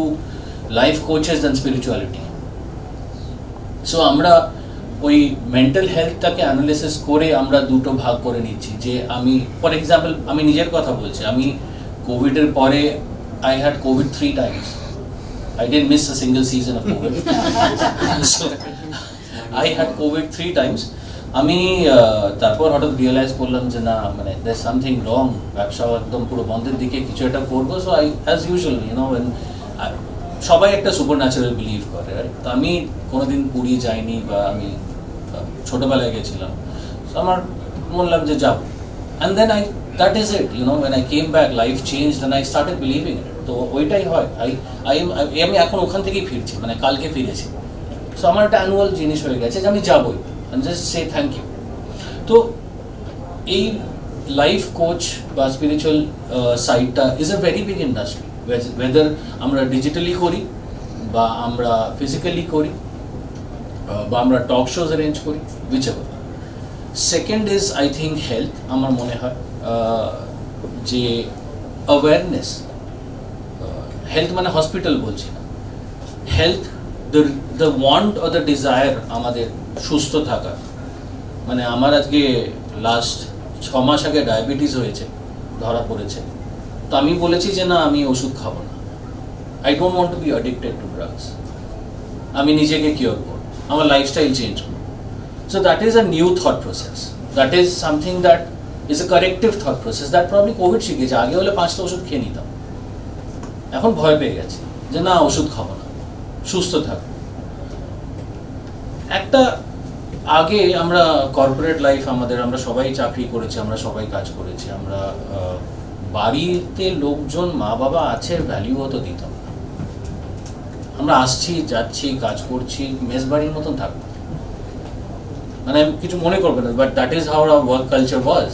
life coaches and spirituality. So আমরা ওই মেন্টাল হেলথটাকে অ্যানালিসিস করে আমরা দুটো ভাগ করে নিচ্ছি। যে আমি ফর এক্সাম্পল আমি নিজের কথা বলছি, আমি কোভিডের পরে I had COVID 3 times. I didn't miss a single season of COVID. So I had COVID 3 times. আমি তারপর হঠাৎ রিয়েলাইজ করলাম যে না, মানে there's something wrong, ব্যবসা একদম পুরো বন্ধের দিকে, কিছু একটা করবো। So I as usual, you know, when সবাই একটা সুপার ন্যাচারাল বিলিভ করে, রাইট? তো আমি কোনোদিন পুরী যাইনি, বা আমি ছোটবেলায় গেছিলাম। সো আমার বললাম যে যাব, and then that is it, you know, when I came back, life changed and I started believing it. তো ওইটাই হয়, আমি এখন ওখান থেকেই ফিরছি, মানে কালকে ফিরেছি। সো আমার একটা অ্যানুয়াল জিনিস হয়ে গেছে যে আমি যাবই, and just say thank you. তো এই লাইফ কোচ বা স্পিরিচুয়াল সাইডটা is a very big industry, weather আমরা ডিজিটালি করি বা আমরা ফিজিক্যালি করি বা আমরা টক শোজ অ্যারেঞ্জ করি, whichever. Second is I think health. আমার মনে হয় যে অ্যাওয়ারনেস, হেলথ মানে হসপিটাল বলছি না, health the want or the desire আমাদের সুস্থ থাকা। মানে আমার আজকে লাস্ট 6 মাস আগে ডায়াবেটিস হয়েছে, ধরা পড়েছে। তো আমি বলেছি যে না, আমি ওষুধ খাবো না, I don't want to be addicted to drugs, আমি নিজেকে কিওর করব, আমার লাইফস্টাইল চেঞ্জ করব। So that is a new thought process. That is something that is a corrective thought process that probably COVID শিখেছে। আগে হলে 5টা ওষুধ খেয়ে নিতাম, এখন ভয় পেয়ে গেছে যে না, ওষুধ খাবো না, সুস্থ থাকবো। একটা আগে আমরা কর্পোরেট লাইফ আমাদের, আমরা সবাই চাকরি করেছি, আমরা সবাই কাজ করেছি, আমরা বাড়িতে লোকজন মা বাবা আছে ভ্যালিউ হতো দিতাম না। আমরা আসছি যাচ্ছি কাজ করছি, মেস বাড়ির মতন থাকবো, মানে কিছু মনে করবে না, but that is how our work culture was.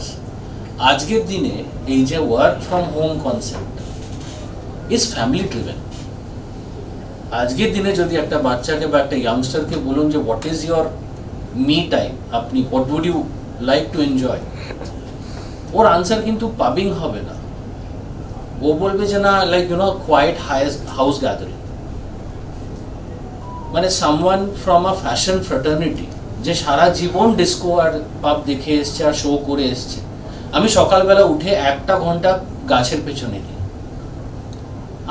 আজকের দিনে এই যে work from home concept is family driven. আজকের দিনে যদি একটা বাচ্চাকে বা একটা ইয়াংস্টারকে বলুন যে what is your me time, আপনি what would you like to enjoy, ওর আনসার কিন্তু পাবিং হবে না। ও বলবে যে না, like you know, quite house gathering. মানে someone from a fashion fraternity যে সারা জীবন ডিস্কো আর পাব দেখে এসছে আর শো করে এসছে, আমি সকালবেলা উঠে 1টা ঘন্টা গাছের পেছনে দিই।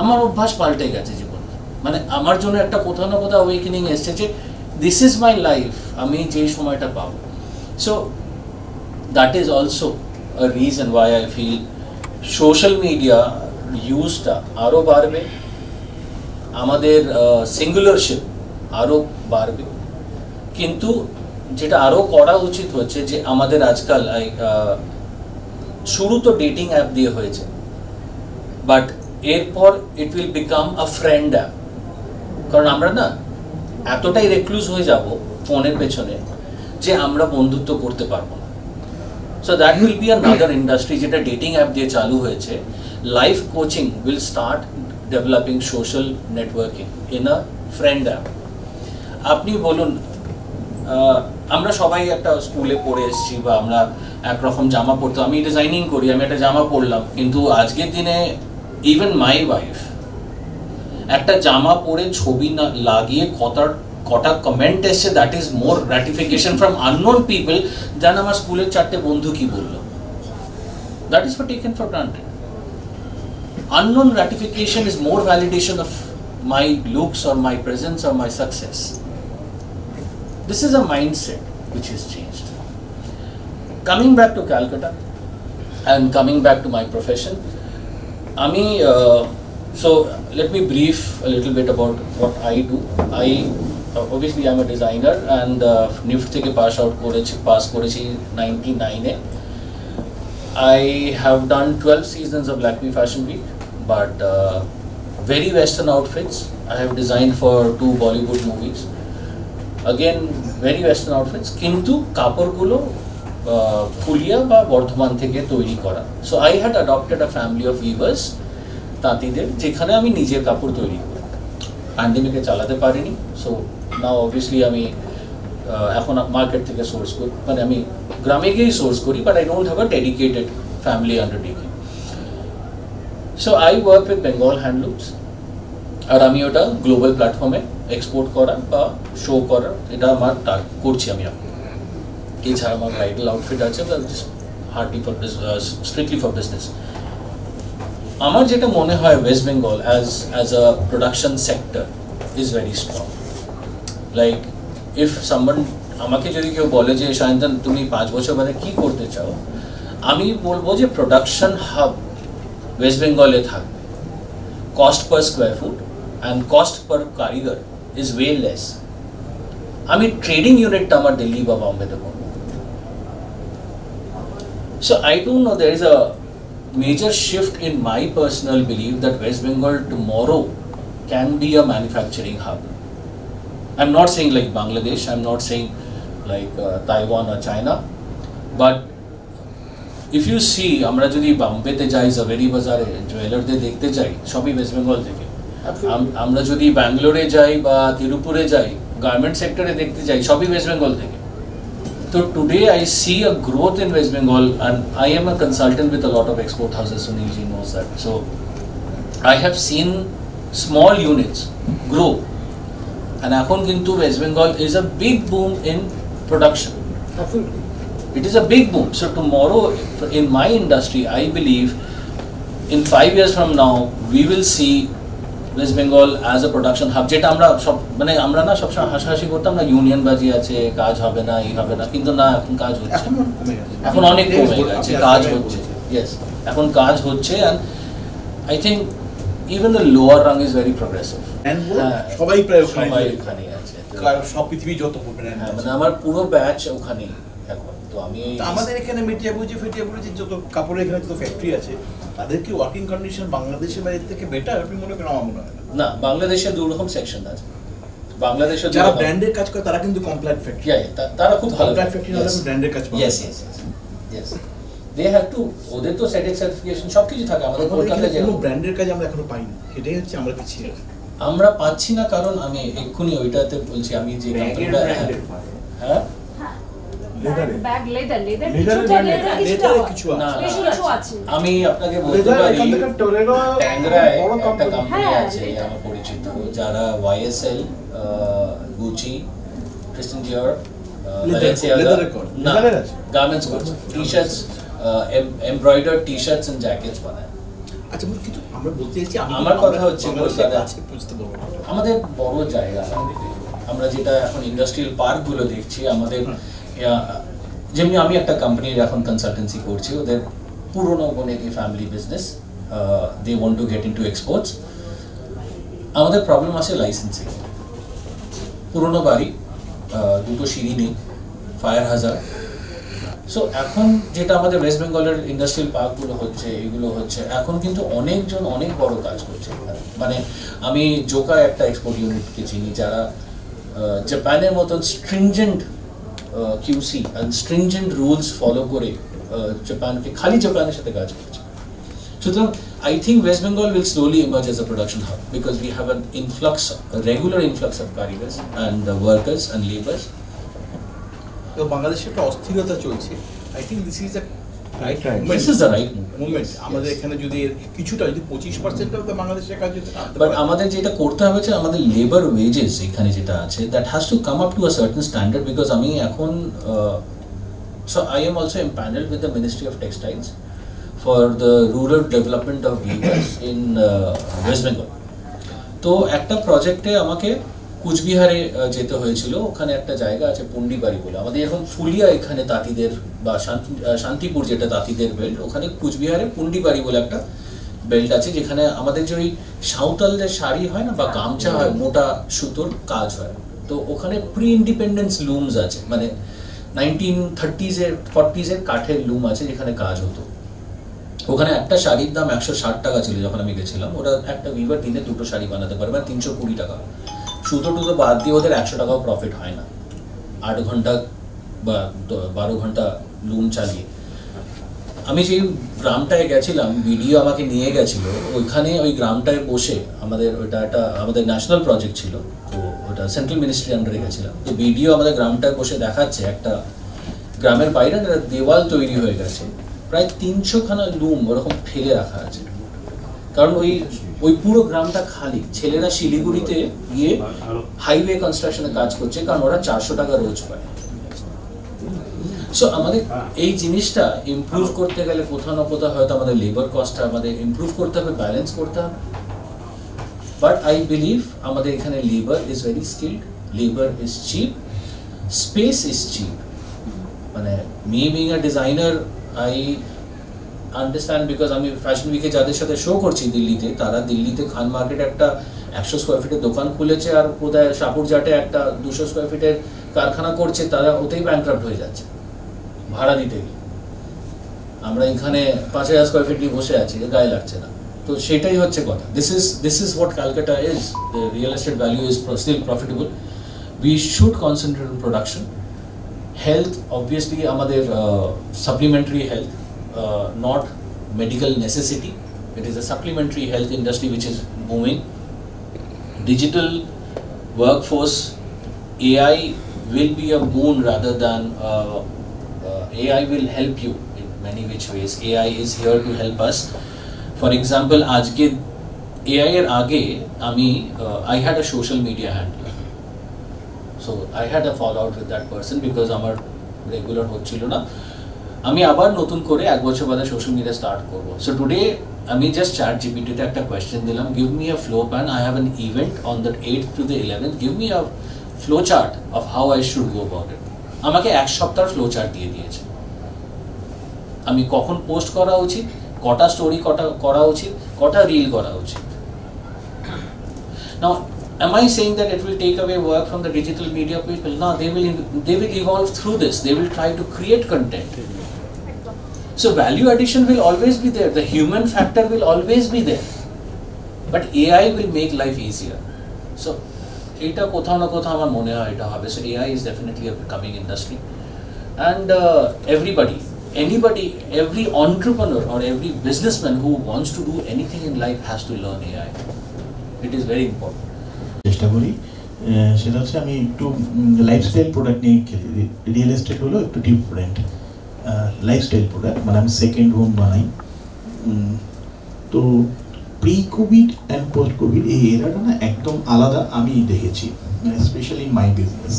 আমার অভ্যাস পাল্টে গেছে জীবন, মানে আমার জন্য একটা কোথাও না কোথাও অ্যাওয়েকেনিং এসছে যে দিস ইজ মাই লাইফ, আমি যে সময়টা পাবো। So that is also a reason why I feel social media ইউজটা আরও বাড়বে, আমাদের সিঙ্গুলারশিপ আরও বাড়বে। কিন্তু যেটা আরও করা উচিত হচ্ছে যে আমাদের আজকাল শুরু তো ডেটিং অ্যাপ দিয়ে হয়েছে, বাট এরপর it will become a friend app. কারণ আমরা না এতটাই রেক্লুজ হয়ে যাব ফোনের পেছনে যে আমরা বন্ধুত্ব করতে পারবো না। So that will be another industry যেটা ডেটিং অ্যাপ দিয়ে চালু হয়েছে। Life coaching will start developing social networking in a friend app. আপনি বলুন আমরা সবাই একটা স্কুলে পড়ে এসেছি বা আমরা একরকম জামা পরতো, আমি ডিজাইনিং করি, আমি একটা জামা পরলাম, কিন্তু আজকের দিনে ইভেন মাই ওয়াইফ একটা জামা পরে ছবি না লাগিয়ে কটা কমেন্ট এসছে, that is more gratification from unknown people then আমার স্কুলের 4টে বন্ধু কি বললো। That is for taken for granted. Unknown gratification is more validation of my looks or my presence or my success. This is a mindset which has changed. Coming back to Calcutta and coming back to my profession, so let me brief a little bit about what I do. Obviously I'm a designer and NIFT থেকে pass করেছি 99 এ. I have done 12 seasons of Black Bee Fashion Week, but very Western outfits. I have designed for 2 Bollywood movies. Again, very Western outfits. Kintu কাপড়গুলো ফুলিয়া বা বর্ধমান থেকে তৈরি করা. So I had adopted a family of weavers, তাঁতিদের, যেখানে আমি নিজের কাপড় তৈরি করি। প্যান্ডেমিকে চালাতে পারিনি, so now obviously আমি এখন মার্কেট থেকে সোর্স করি, মানে আমি গ্রামে গিয়েই সোর্স করি, but I don't have a dedicated family undertaking. So I work with Bengal handlooms, আর আমি ওটা গ্লোবাল প্ল্যাটফর্মে এক্সপোর্ট করা বা শো করা, এটা আমার করছি আমি এখন। এছাড়া আমার ব্রাইডাল আউটফিট আছে, hardly for strictly for business. আমার যেটা মনে হয় West Bengal as a production sector is very strong. Like if someone আমাকে যদি কেউ বলে যে শায়ন্তন তুমি 5 বছর বাদে কি করতে চাও, আমি বলবো যে প্রোডাকশন হাব ওয়েস্ট বেঙ্গলে থাকবে। Cost per square foot and cost per কারিগর ইজ ওয়ে লেস। আমি ট্রেডিং ইউনিটটা আমার দিল্লি বা বম্বেতে করবো। So I don't know, there is a major shift in my personal belief that West Bengal tomorrow can be a manufacturing hub. I'm not saying like Bangladesh, I'm not saying like Taiwan or China, but if you see, আমরা যদি বোম্বেতে যাই, জাভেরি বাজারে জুয়েলারদের দেখতে যাই, সবই West Bengal থেকে। আমরা যদি ব্যাঙ্গালোরে যাই বা তিরুপুরে যাই, গার্মেন্ট সেক্টরে দেখতে যাই, সবই ওয়েস্ট বেঙ্গল থেকে। So today I see a growth in West Bengal, and I am a consultant with a lot of export houses, Sunilji knows that. So I have seen small units grow. And এখন কিন্তু West Bengal is a big boom in production. Absolutely. It is a big boom. So tomorrow, in my industry, I believe in 5 years from now, we will see West Bengal as a production hub. যেটা আমরা সব মানে আমরা না সবসময় হাসাহাসি করতাম না, ইউনিয়ন বাজি আছে, কাজ হবে না, এই হবে না, কিন্তু না, এখন কাজ হচ্ছে, এখন অনেক কমে গেছে, কাজ হচ্ছে। Yes, এখন কাজ হচ্ছে, and I think even the lower rung is very progressive. সবাই প্রায় ওখানে আছে, সব পৃথিবী যত মানে আমার পুরো ব্যাচ ওখানেই এখন। তো আমি আমাদের এখানে মেটিয়াবুজি ফেটিয়াবুজি যত কাপড়ের এখানে যত ফ্যাক্টরি আছে, তাদের কি ওয়ার্কিং কন্ডিশন বাংলাদেশের বাইরে থেকে বেটার আপনি মনে করেন? আমার মনে হয় না। বাংলাদেশে 2 রকম সেকশন আছে। বাংলাদেশে যারা ব্র্যান্ডের কাজ করে তারা কিন্তু কমপ্লিট ফ্যাক্টরি, তারা খুব ভালো কমপ্লিট ফ্যাক্টরি হলে ব্র্যান্ডের কাজ করে। Yes, they have to, ওদের তো সেটেক সার্টিফিকেশন সবকিছু থাকে। আমাদের কলকাতায় যে কোনো ব্র্যান্ডের কাজ আমরা এখনো পাইনি, এটাই হচ্ছে আমরা পিছিয়ে আছি। আমরা পাচ্ছি না কারণ আমি এক্ষুনি ওইটাতে বলছি, আমি যে কোম্পানিটা হ্যাঁ আমি আপনাকে বলতে পারি, ট্যাংরায় একটা কোম্পানি আছে আমার পরিচিত, যারা YSL, গুচি, ক্রিস্টিয়ান ডিওর, গার্মেন্টস করছে, টি-শার্টস, এমব্রয়ডার্ড টি-শার্টস এন্ড জ্যাকেটস বানায়। আচ্ছা, কিন্তু আমরা বলতে চাইছি আমার কথা হচ্ছে আমাদের বড় জায়গা, আমরা যেটা এখন ইন্ডাস্ট্রিয়াল পার্কগুলো দেখছি, আমাদের যেমনি আমি একটা কোম্পানির এখন কনসালটেন্সি করছি, ওদের পুরোনো অনেক family business, they want to get into exports. আমাদের প্রবলেম আছে লাইসেন্সিং। পুরোনো বাড়ি, 2টো সিঁড়ি নেই, ফায়ার হাজার। সো এখন যেটা আমাদের ওয়েস্ট বেঙ্গলের ইন্ডাস্ট্রিয়াল পার্কগুলো হচ্ছে, এগুলো হচ্ছে, এখন কিন্তু অনেকজন অনেক বড় কাজ করছে। মানে আমি জোকা একটা এক্সপোর্ট ইউনিটকে চিনি, যারা জাপানের মতন stringent QC and stringent rules follow করে জাপানকে, খালি জাপানের সাথে কাজ করছে। সুতরাং I think West Bengal will slowly emerge as a production hub because we have a regular influx of carriers and workers and laborers. তো বাংলাদেশে একটা অস্থিরতা চলছে, I think this is right This is the right movement. আমাদের এখানে যদি কিছুটা যদি 25% বাংলাদেশের কাজ যদি বাট আমাদের যেটা করতে হবে যে আমাদের লেবার ওয়েজেস এখানে যেটা আছে that has to come up to a certain standard because আমি এখন so I am also empanelled with the ministry of textiles for the rural development of labours in West Bengal. তো একটা প্রজেক্টে আমাকে কুচবিহারে যেতে হয়েছিল, ওখানে একটা জায়গা আছে পুন্ডিবাড়ি বলে, আমাদের এখন ফুলিয়া এখানে তাঁতিদের বা শান্তিপুর যেটা তাঁতিদের বেল্ট, ওখানে কুচবিহারে পুন্ডিবাড়ি বলে একটা বেল্ট আছে যেখানে আমাদের যে ওই সাঁওতাল যে শাড়ি হয় না বা গামছা হয়, মোটা সুতোর কাজ হয়। তো ওখানে প্রি ইন্ডিপেন্ডেন্স লুমস আছে, মানে 1930s 40s কাঠের লুম আছে যেখানে কাজ হতো। ওখানে একটা শাড়ির দাম 160 টাকা ছিল যখন আমি গেছিলাম। ওরা একটা উইভার দিনে 2টো শাড়ি বানাতে পারবে, 320 টাকা। সুতো টুতো বাদ দিয়ে ওদের 100 টাকাও প্রফিট হয় না 8 ঘন্টা বা 12 ঘন্টা লুম চালিয়ে। আমি যেই গ্রামটায় গেছিলাম, ভিডিও আমাকে নিয়ে গেছিলো, ওইখানে ওই গ্রামটায় বসে আমাদের ওইটা একটা আমাদের ন্যাশনাল প্রজেক্ট ছিল, তো ওটা সেন্ট্রাল মিনিস্ট্রি আন্ডারে গেছিলাম। তো ভিডিও আমাদের গ্রামটায় বসে দেখাচ্ছে একটা গ্রামের বাইরে একটা দেওয়াল তৈরি হয়ে গেছে, প্রায় 300 খানা লুম ওরকম ফেলে রাখা আছে, কারণ ওই পুরো গ্রামটা খালি। ছেলেরা শিলিগুড়িতে গিয়ে হাইওয়ে কনস্ট্রাকশনে কাজ করছে কারণ ওরা 400 টাকা রোজ পায়। সো আমাদের এই জিনিসটা ইমপ্রুভ করতে গেলে কোথাও না কোথাও হয়তো আমাদের লেবার কস্টটা আমাদের ইমপ্রুভ করতে হবে, ব্যালেন্স করতে হবে। বাট আই বিলিভ আমাদের এখানে labour is very skilled, labour is cheap, space is cheap. মানে me being a designer I understand because আমি ফ্যাশন উইকে যাদের সাথে শো করছি দিল্লিতে, তারা দিল্লিতে খান মার্কেটে একটা 100 স্কোয়ার ফিটের দোকান খুলেছে আর কোথায় শাপুরজাটে একটা 200 স্কোয়ার ফিটের কারখানা করছে, তারা ওতেই ব্যাংক্রাফট হয়ে যাচ্ছে ভাড়া দিতে গিয়ে। আমরা এখানে 5000 স্কোয়ার ফিট নিয়ে বসে আছি, গায়ে লাগছে না। তো সেটাই হচ্ছে কথা। This is what Calcutta is. The real estate value is still profitable. We should concentrate on production. Health obviously আমাদের supplementary health, not medical necessity. It is a supplementary health industry which is booming. Digital workforce, AI will be a boon rather than AI will help you in many which ways. AI is here to help us. For example, আজকে AI এর আগে আমি I had a social media handler. So I had a fallout with that person because আমার regular হচ্ছিল না। আমি আবার নতুন করে 1 বছর বাদে সোশ্যাল মিডিয়া স্টার্ট করব। সো টুডে আমি জাস্ট চ্যাট জিপিটিতে একটা কোয়েশ্চেন দিলাম, give me a flow plan, I have an event on the 8th to the 11th, give me a flow chart of how I should go about it. আমাকে 1 সপ্তাহের flow chart দিয়ে দিয়েছে। আমি কখন post করা উচিত, কটা স্টোরি করা উচিত, কটা রিল করা উচিত। নাও am I saying that it will take away work from the digital media people? No, they will evolve through this. They will try to create content. So value addition will always be there. The human factor will always be there. But AI will make life easier. So এটা কোথাও না কোথাও আমার মনে হয় এটা হবে। So AI is definitely a coming industry. And anybody, every entrepreneur or every businessman who wants to do anything in life has to learn AI. It is very important. চেষ্টা করি সেটা হচ্ছে আমি একটু লাইফস্টাইল প্রোডাক্ট নিয়ে খেলি। Real estate হলো একটু ডিফারেন্ট লাইফস্টাইল প্রোডাক্ট, মানে আমি সেকেন্ড হোম বানাই। তো pre Covid and post Covid এই এরাটা না একদম আলাদা আমি দেখেছি, স্পেশালি মাই বিজনেস।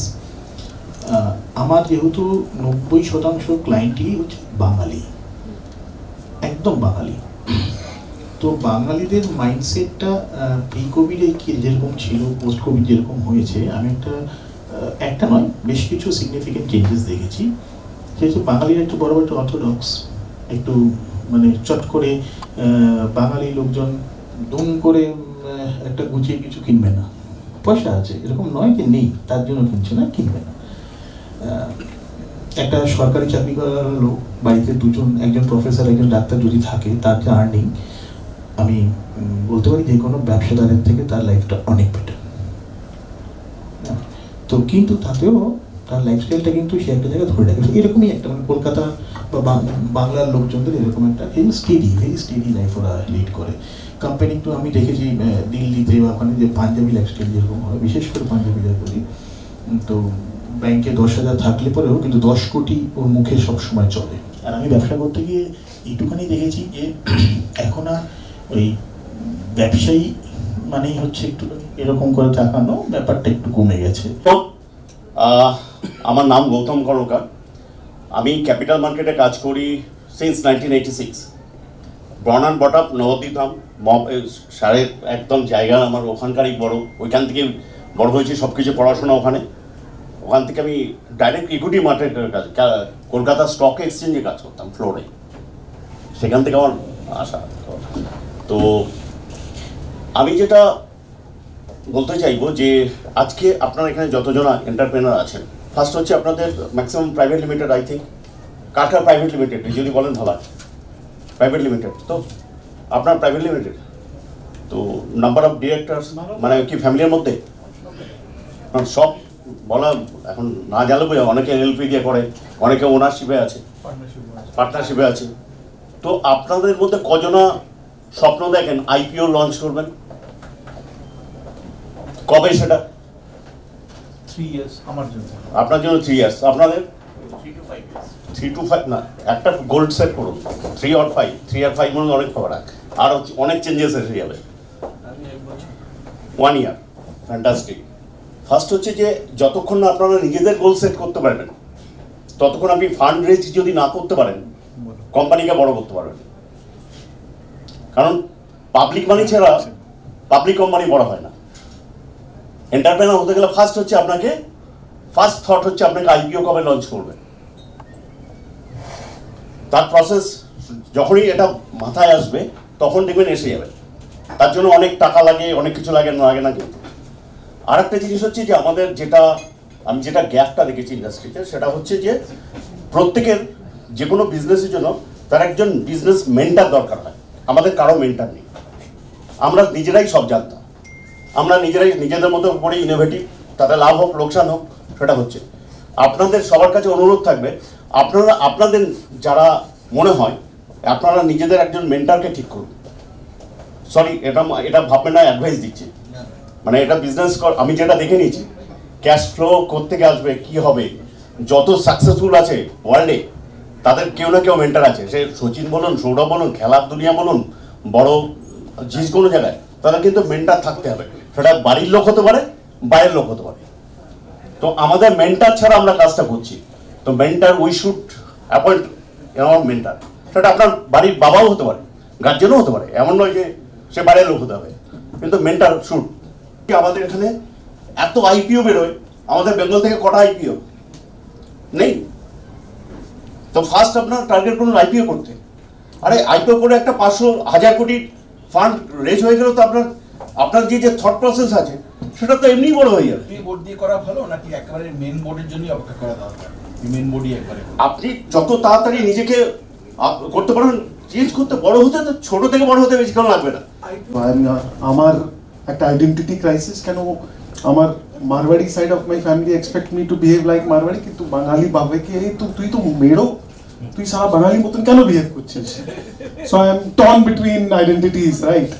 আমার যেহেতু 90% ক্লায়েন্টই হচ্ছে বাঙালি, একদম বাঙালি। তো বাঙালিদের মাইন্ডসেটটা প্রি কোভিডে যেরকম ছিল, পোস্ট কোভিড যেরকম হয়েছে, আমি একটা নয় বেশ কিছু সিগনিফিকেন্ট চেঞ্জেস দেখেছি। যেহেতু বাঙালিরা একটু বড় একটু অর্থোডক্স, একটু মানে চট করে বাঙালি লোকজন দুম করে একটা গুছিয়ে কিছু কিনবে না। পয়সা আছে এরকম নয় যে নেই, তার জন্য কিনছে না, কিনবে না। একটা সরকারি চাকরি করার লোক বাড়িতে একজন প্রফেসর একজন ডাক্তার যদি থাকে, তার যে আর্নিং আমি বলতে পারি যে কোনো ব্যবসাদারের থেকে তার লাইফটা অনেক বেটার। তো কিন্তু তাতেও তার লাইফস্টাইলটা কিন্তু সে একটা জায়গায় ধরে রাখে। এরকমই একটা মানে কলকাতা বা বাংলার লোকজনদের এরকম একটা ভেরি স্টেডি লাইফ ওরা লিড করে। কম্পেয়ারিং টু আমি দেখেছি দিল্লিতে বা ওখানে যে পাঞ্জাবি লাইফস্টাইল যেরকম হয়, বিশেষ করে পাঞ্জাবিরা বলি, তো ব্যাংকে 10,000 থাকলে পরেও কিন্তু 10 কোটি ওর মুখে সবসময় চলে। আর আমি ব্যবসা করতে গিয়ে এইটুখানি দেখেছি যে এখন আর ওই ব্যবসায়ী মানেই হচ্ছে একটু এরকম করে তাকানো, ব্যাপারটা একটু কমে গেছে। আমার নাম গৌতম কর্মকার, আমি ক্যাপিটাল মার্কেটে কাজ করি since 1986। Born and brought up Nabadwip, সারের একদম জায়গা আমার ওখানকারই বড়, ওইখান থেকে বড় হয়েছে, সব কিছু পড়াশোনা ওখানে। ওখান থেকে আমি ডাইরেক্ট ইকুইটি মার্কেটের কাজ, কলকাতা স্টক এক্সচেঞ্জে কাজ করতাম ফ্লোরে, সেখান থেকে আমার আসা। তো আমি যেটা বলতে চাইবো যে আজকে আপনার এখানে যতজন এন্টারপ্রেনার আছেন, ফার্স্ট হচ্ছে আপনাদের maximum private limited, I think car private limited যদি বলেন ভালো, প্রাইভেট লিমিটেড। তো আপনার প্রাইভেট লিমিটেড, তো নাম্বার অফ ডিরেক্টরস মানে কি ফ্যামিলির মধ্যে সব বলা এখন না জানলে বোঝা, অনেকে এলএলপি দিয়ে করে, অনেকে ওনারশিপে আছে, পার্টনারশিপে আছে। তো আপনাদের মধ্যে কজনা স্বপ্ন দেখেন আইপিও লঞ্চ করবেন? কবে সেটা? 3 years আমার জন্য। আপনার জন্য 3 years, আপনাদের 3 to 5 না, একটা গোল্ড সেট করুন 3 or 5, 3 or 5 মনে অনেক খবর, আর অনেক চেঞ্জেস এসে যাবে। 1 year, ফ্যান্টাস্টিক। ফার্স্ট হচ্ছে যে যতক্ষণ না আপনারা নিজেদের গোল সেট করতে পারবেন, ততক্ষণ আপনি ফান্ড রেজ যদি না করতে পারেন, কোম্পানিকে বড় করতে পারবেন। কারণ পাবলিক মানি ছাড়া পাবলিক কোম্পানি বড় হয় না। এন্টারপ্রেনার হতে গেলে ফার্স্ট থট হচ্ছে আপনাকে আইপিও কবে লঞ্চ করবেন। তার প্রসেস যখনই এটা মাথায় আসবে তখন দেখবেন এসে যাবে। তার জন্য অনেক টাকা লাগে, অনেক কিছু লাগে না কিন্তু। আর একটা জিনিস হচ্ছে যে আমাদের আমি যেটা গ্যাপটা দেখেছি ইন্ডাস্ট্রিতে, সেটা হচ্ছে যে প্রত্যেকের যে কোনো বিজনেসের জন্য তার একজন বিজনেস মেন্টার দরকার হয়। আমাদের কারো মেন্টার নেই, আমরা নিজেরাই সব জানতাম, আমরা নিজেদের মতো করে ইনোভেটিভ, তাতে লাভ হোক লোকসান হোক সেটা হচ্ছে। আপনাদের সবার কাছে অনুরোধ থাকবে, আপনাদের যারা মনে হয় আপনারা নিজেদের একজন মেন্টারকে ঠিক করুন। সরি, এটা ভাববেন না, অ্যাডভাইস দিচ্ছি, মানে এটা বিজনেস আমি যেটা দেখে নিয়েছি, ক্যাশ ফ্লো কোত্থেকে আসবে, কি হবে, যত সাকসেসফুল আছে ওয়ার্ল্ডে তাদের কেউ না কেউ মেন্টার আছে। সে সচিন বলুন, সৌরভ বলুন, খেলার দুনিয়া বলুন, বড় যে কোনো জায়গায় তাদের কিন্তু মেন্টার থাকতে হবে। সেটা বাড়ির লোক হতে পারে, বাইরের লোক হতে পারে। তো আমাদের মেন্টার ছাড়া আমরা কাজটা করছি। তো মেন্টার উই শুড অ্যাপয়েন্ট আমার মেন্টার। সেটা আপনার বাড়ির বাবাও হতে পারে, গার্জেনও হতে পারে, এমন নয় যে সে বাইরের লোক হতে হবে, কিন্তু মেন্টার শুড। আমাদের এখানে এত আইপিও বেরোয়, আমাদের বেঙ্গল থেকে কটা আইপিও নেই? তো ফার্স্ট আপনার টার্গেট করুন আইপিও করতে। আরে আইপিও করে একটা 500,000 কোটির ফান্ড রেজ হয়ে গেল, তো আপনার যে থট প্রসেস আছে সেটা তো এমনিই বড় হয়ে যাবে। বোর্ড দিয়ে করা ভালো নাকি একেবারে মেন বোর্ডের জন্য অপেক্ষা করা দরকার? মেন বোর্ডই একবারে আপনি যত তাড়াতাড়ি নিজেকে করতে পারবেন, চেঞ্জ করতে, বড় হতে, তো ছোট থেকে বড় হতে বেশিক্ষণ লাগবে না। আমার একটা আইডেন্টিটি ক্রাইসিস, কেন আমার Marwari side of my family expect me two behave like Marwari, কিন্তু বাঙালি ভাবে কি তুই তো মেড়ো, তুই সারা বাঙালি মতন কেন বিহেভ করছিস? So I M torn between identities, right?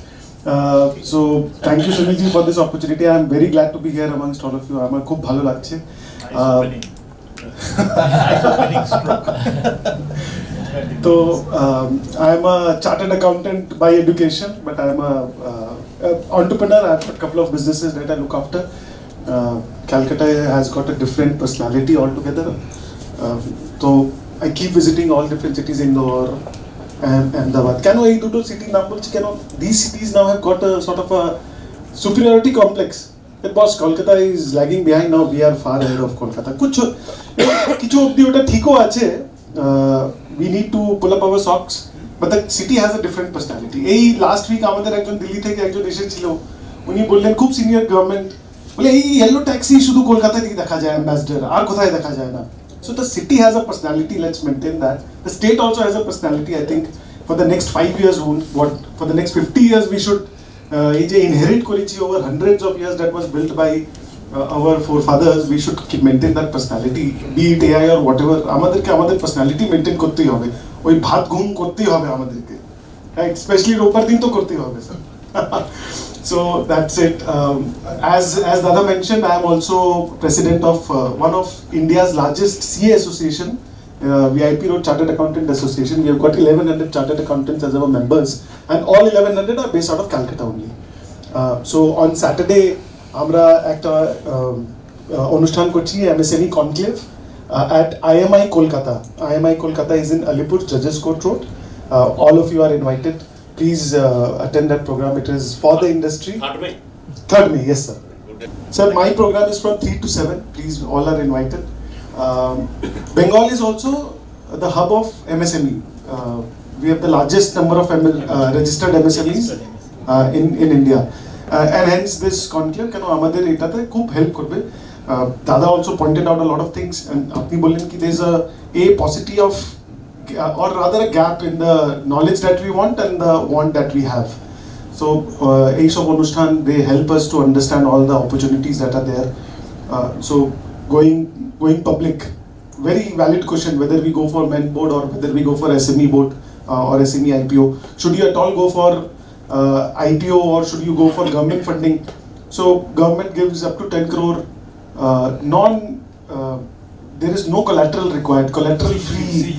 So thank you Sunil ji for this opportunity. I am very glad to be here amongst all of you. আমার খুব ভালো লাগছে। So I am a chartered accountant by education, but I am a entrepreneur. I have got a couple of businesses that I look after. Calcutta has got a different personality altogether. So I keep visiting all different cities, Indore, Ahmedabad. Can I do city numbers? These cities now have got a sort of a superiority complex. That boss, Kolkata is lagging behind now. We are far ahead of Kolkata. Kichu obdi ota thiko ache. We need to pull up our socks. But the city has a different personality. এই last week আমাদের একজন দিল্লি থেকে একজন এসেছিল, উনি বললেন খুব senior government, বলে এই ইয়েলো ট্যাক্সি শুধু কলকাতাতেই দেখা যায়, অ্যাম্বাসেডর, আর কোথায় দেখা যায় না। So the city has a personality, let's maintain that. The state also has a personality. I think for the next 5 years, for the next 50 years, we should inherit Korichi over hundreds of years that was built by our forefathers, we should keep maintain that personality, be it AI or whatever. আমাদেরকে আমাদের personality maintain করতেই হবে, ওই ভাত ঘুম করতেই হবে আমাদেরকে, right? Especially রোববার দিন তো করতেই হবে sir. So that's it. As Dada mentioned, I am also president of one of India's largest CA association, VIP Road Chartered Accountant Association. We have got 1100 chartered accountants as our members, and all 1100 are based out of Calcutta only. So on Saturday, আমরা একটা অনুষ্ঠান করছি MSME conclave at IMI Kolkata. IMI Kolkata is in Alipur, Judges Court Road. All of you are invited. Please attend that program. It is for the industry. 3rd May, yes sir. Sir, my program is from 3 to 7. Please, all are invited. Bengal is also the hub of MSME. We have the largest number of registered MSMEs in India. And hence this conclave কেন আমাদের এটাতে খুব help করবে। Dada also pointed out a lot of things, and আপনি বললেন কি there is a paucity of or rather a gap in the knowledge that we want and the want that we have. So এই সব অনুষ্ঠান they help us to understand all the opportunities that are there. So going public, very valid question whether we go for men board or whether we go for SME board or SME IPO. Should you at all go for IPO or should you go for government funding? So government gives up to 10 crore there is no collateral required, collateral free.